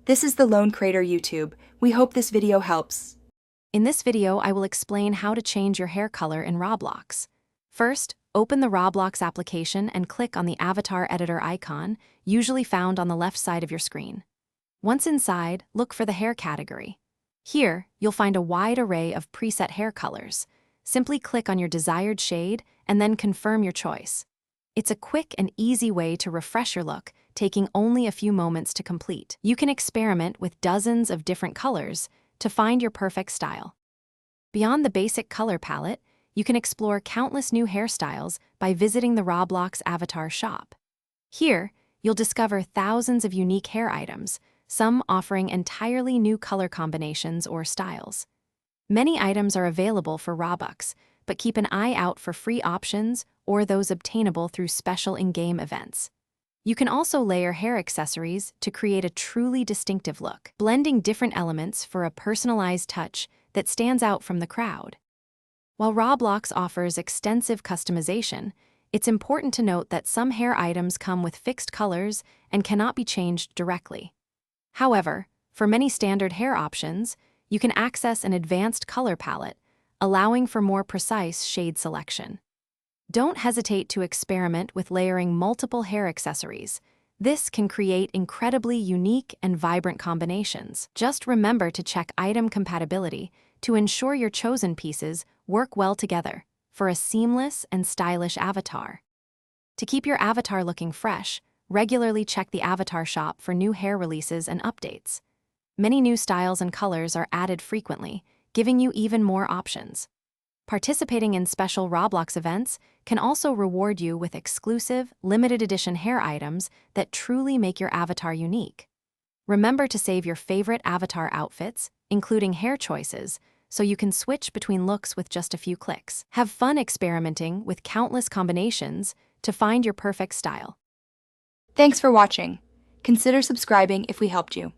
This is the Lone Crater YouTube. We hope this video helps. In this video, I will explain how to change your hair color in Roblox. First, open the Roblox application and click on the avatar editor icon, usually found on the left side of your screen. Once inside, look for the hair category. Here, you'll find a wide array of preset hair colors. Simply click on your desired shade and then confirm your choice. It's a quick and easy way to refresh your look, taking only a few moments to complete. You can experiment with dozens of different colors to find your perfect style. Beyond the basic color palette, you can explore countless new hairstyles by visiting the Roblox avatar shop. Here, you'll discover thousands of unique hair items, some offering entirely new color combinations or styles. Many items are available for Robux, but keep an eye out for free options or those obtainable through special in-game events. You can also layer hair accessories to create a truly distinctive look, blending different elements for a personalized touch that stands out from the crowd. While Roblox offers extensive customization, it's important to note that some hair items come with fixed colors and cannot be changed directly. However, for many standard hair options, you can access an advanced color palette, allowing for more precise shade selection. Don't hesitate to experiment with layering multiple hair accessories. This can create incredibly unique and vibrant combinations. Just remember to check item compatibility to ensure your chosen pieces work well together for a seamless and stylish avatar. To keep your avatar looking fresh, regularly check the avatar shop for new hair releases and updates. Many new styles and colors are added frequently, giving you even more options. Participating in special Roblox events can also reward you with exclusive, limited edition hair items that truly make your avatar unique. Remember to save your favorite avatar outfits, including hair choices, so you can switch between looks with just a few clicks. Have fun experimenting with countless combinations to find your perfect style. Thanks for watching. Consider subscribing if we helped you.